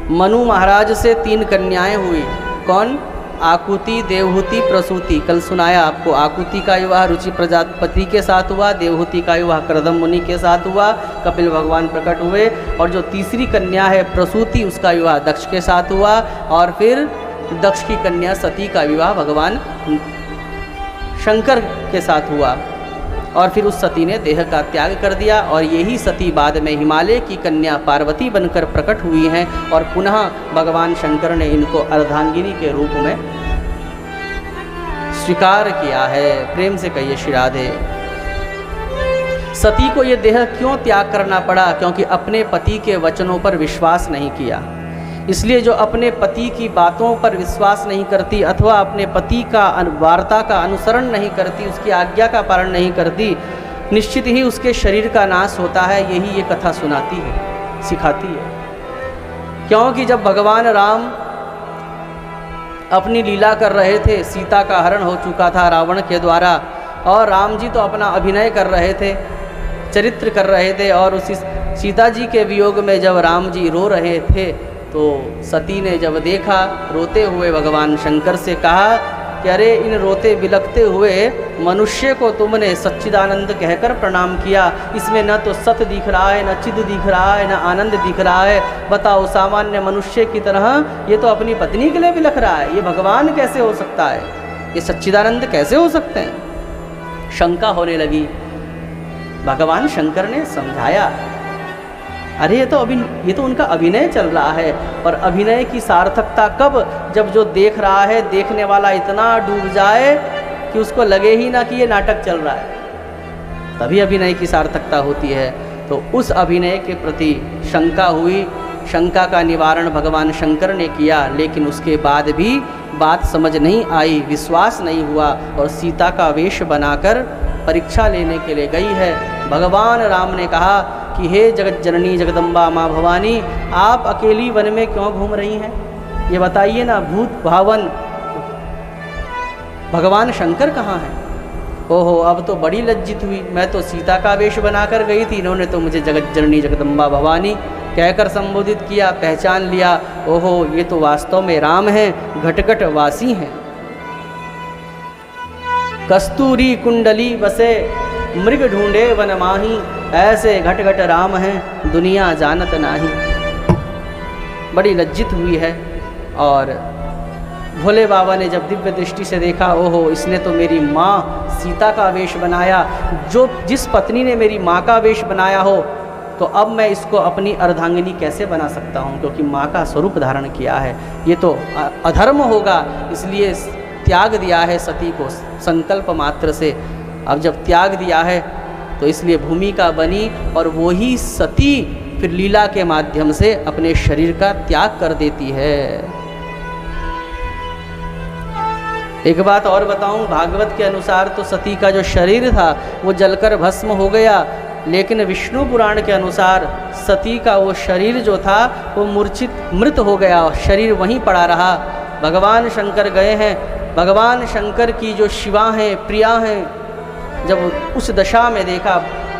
मनु महाराज से 3 कन्याएं हुई। कौन? आकुति, देवहूति, प्रसूति। कल सुनाया आपको। आकुति का विवाह रुचि प्रजापति के साथ हुआ, देवहूति का विवाह कर्दम मुनि के साथ हुआ, कपिल भगवान प्रकट हुए, और जो तीसरी कन्या है प्रसूति, उसका विवाह दक्ष के साथ हुआ, और फिर दक्ष की कन्या सती का विवाह भगवान शंकर के साथ हुआ, और फिर उस सती ने देह का त्याग कर दिया। और यही सती बाद में हिमालय की कन्या पार्वती बनकर प्रकट हुई हैं, और पुनः भगवान शंकर ने इनको अर्धांगिनी के रूप में स्वीकार किया है। प्रेम से कहिए श्री राधे। सती को ये देह क्यों त्याग करना पड़ा? क्योंकि अपने पति के वचनों पर विश्वास नहीं किया। इसलिए जो अपने पति की बातों पर विश्वास नहीं करती, अथवा अपने पति का वार्ता का अनुसरण नहीं करती, उसकी आज्ञा का पालन नहीं करती, निश्चित ही उसके शरीर का नाश होता है। यही ये कथा सुनाती है, सिखाती है। क्योंकि जब भगवान राम अपनी लीला कर रहे थे, सीता का हरण हो चुका था रावण के द्वारा, और राम जी तो अपना अभिनय कर रहे थे, चरित्र कर रहे थे, और उसी सीता जी के वियोग में जब राम जी रो रहे थे, तो सती ने जब देखा, रोते हुए भगवान शंकर से कहा कि अरे इन रोते बिलखते हुए मनुष्य को तुमने सच्चिदानंद कहकर प्रणाम किया, इसमें न तो सत दिख रहा है, न चिद दिख रहा है, न आनंद दिख रहा है। बताओ, सामान्य मनुष्य की तरह ये तो अपनी पत्नी के लिए बिलख रहा है, ये भगवान कैसे हो सकता है? ये सच्चिदानंद कैसे हो सकते हैं? शंका होने लगी। भगवान शंकर ने समझाया, अरे ये तो उनका अभिनय चल रहा है, और अभिनय की सार्थकता कब? जब जो देख रहा है, देखने वाला इतना डूब जाए कि उसको लगे ही ना कि ये नाटक चल रहा है, तभी अभिनय की सार्थकता होती है। तो उस अभिनय के प्रति शंका हुई। शंका का निवारण भगवान शंकर ने किया, लेकिन उसके बाद भी बात समझ नहीं आई, विश्वास नहीं हुआ, और सीता का वेश बनाकर परीक्षा लेने के लिए गई है। भगवान राम ने कहा कि हे जगत जननी जगदम्बा माँ भवानी, आप अकेली वन में क्यों घूम रही हैं? ये बताइए ना। भूत भावन भगवान शंकर कहाँ हैं? ओहो, अब तो बड़ी लज्जित हुई। मैं तो सीता का वेश बनाकर गई थी, इन्होंने तो मुझे जगत जननी जगदम्बा भवानी कहकर संबोधित किया, पहचान लिया। ओहो, ये तो वास्तव में राम हैं, घटघट वासी हैं। कस्तूरी कुंडली बसे मृग ढूंढे वन माही, ऐसे घटघट राम हैं दुनिया जानत नाही। बड़ी लज्जित हुई है। और भोले बाबा ने जब दिव्य दृष्टि से देखा, ओहो, इसने तो मेरी माँ सीता का वेश बनाया। जिस पत्नी ने मेरी माँ का वेश बनाया हो, तो अब मैं इसको अपनी अर्धांगिनी कैसे बना सकता हूँ? क्योंकि माँ का स्वरूप धारण किया है, ये तो अधर्म होगा। इसलिए त्याग दिया है सती को संकल्प मात्र से। अब जब त्याग दिया है तो इसलिए भूमिका बनी, और वही सती फिर लीला के माध्यम से अपने शरीर का त्याग कर देती है। एक बात और बताऊं, भागवत के अनुसार तो सती का जो शरीर था वो जलकर भस्म हो गया, लेकिन विष्णु पुराण के अनुसार सती का वो शरीर जो था वो मूर्छित मृत हो गया, शरीर वहीं पड़ा रहा। भगवान शंकर गए हैं, भगवान शंकर की जो शिवा हैं, प्रिया हैं, जब उस दशा में देखा,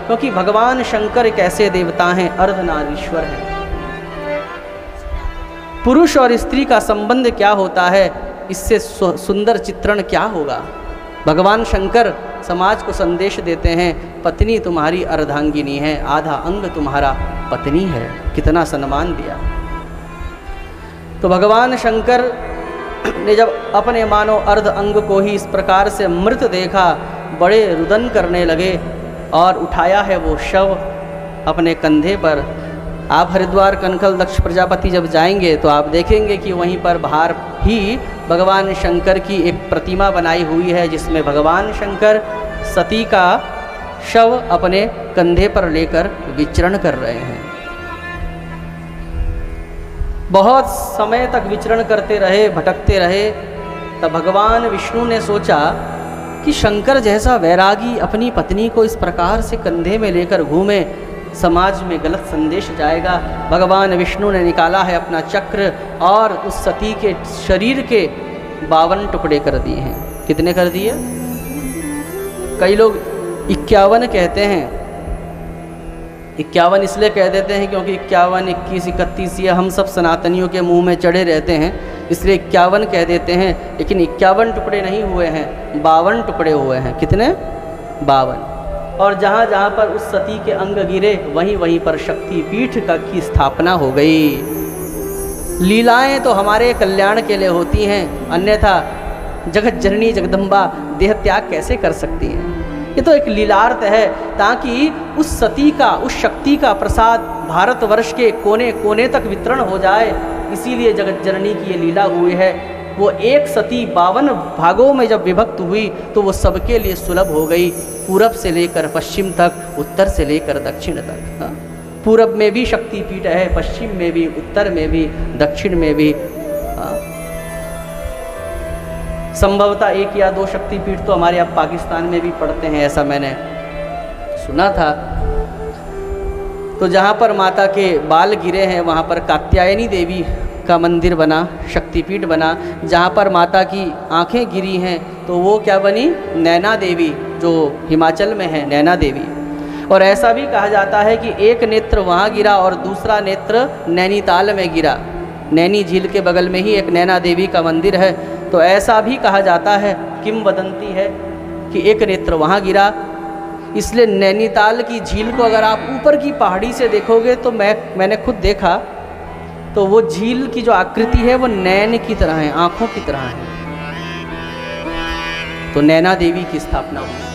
क्योंकि भगवान शंकर एक ऐसे देवता हैं, अर्धनारीश्वर हैं। पुरुष और स्त्री का संबंध क्या होता है, इससे सुंदर चित्रण क्या होगा? भगवान शंकर समाज को संदेश देते हैं, पत्नी तुम्हारी अर्धांगिनी है, आधा अंग तुम्हारा पत्नी है। कितना सम्मान दिया। तो भगवान शंकर ने जब अपने मानो अर्ध अंग को ही इस प्रकार से मृत देखा, बड़े रुदन करने लगे, और उठाया है वो शव अपने कंधे पर। आप हरिद्वार कनखल दक्ष प्रजापति जब जाएंगे तो आप देखेंगे कि वहीं पर बाहर ही भगवान शंकर की एक प्रतिमा बनाई हुई है, जिसमें भगवान शंकर सती का शव अपने कंधे पर लेकर विचरण कर रहे हैं। बहुत समय तक विचरण करते रहे, भटकते रहे। तब भगवान विष्णु ने सोचा कि शंकर जैसा वैरागी अपनी पत्नी को इस प्रकार से कंधे में लेकर घूमे, समाज में गलत संदेश जाएगा। भगवान विष्णु ने निकाला है अपना चक्र, और उस सती के शरीर के 52 टुकड़े कर दिए हैं। कितने कर दिए? कई लोग 51 कहते हैं, 51 इसलिए कह देते हैं क्योंकि 51, 21, 31 ये हम सब सनातनियों के मुंह में चढ़े रहते हैं, इसलिए 51 कह देते हैं। लेकिन 51 टुकड़े नहीं हुए हैं, 52 टुकड़े हुए हैं। कितने? 52। और जहाँ जहाँ पर उस सती के अंग गिरे वहीं वहीं पर शक्तिपीठ की स्थापना हो गई। लीलाएं तो हमारे कल्याण के लिए होती हैं, अन्यथा जगत जननी जगदम्बा देह त्याग कैसे कर सकती है? ये तो एक लीलार्थ है, ताकि उस सती का, उस शक्ति का प्रसाद भारतवर्ष के कोने कोने तक वितरण हो जाए। इसीलिए जगत जननी की ये लीला हुई है। वो एक सती 52 भागों में जब विभक्त हुई तो वो सबके लिए सुलभ हो गई, पूरब से लेकर पश्चिम तक, उत्तर से लेकर दक्षिण तक। हाँ? पूरब में भी शक्तिपीठ है, पश्चिम में भी, उत्तर में भी, दक्षिण में भी। हाँ? संभवतः 1 या 2 शक्तिपीठ तो हमारे अब पाकिस्तान में भी पड़ते हैं, ऐसा मैंने सुना था। तो जहाँ पर माता के बाल गिरे हैं वहाँ पर कात्यायनी देवी का मंदिर बना, शक्तिपीठ बना। जहाँ पर माता की आंखें गिरी हैं तो वो क्या बनी? नैना देवी, जो हिमाचल में है, नैना देवी। और ऐसा भी कहा जाता है कि एक नेत्र वहाँ गिरा और दूसरा नेत्र नैनीताल में गिरा। नैनी झील के बगल में ही एक नैना देवी का मंदिर है। तो ऐसा भी कहा जाता है, किंवदंती है कि एक नेत्र वहाँ गिरा। इसलिए नैनीताल की झील को अगर आप ऊपर की पहाड़ी से देखोगे तो मैंने खुद देखा, तो वो झील की जो आकृति है वो नैन की तरह है, आँखों की तरह है। तो नैना देवी की स्थापना हुई।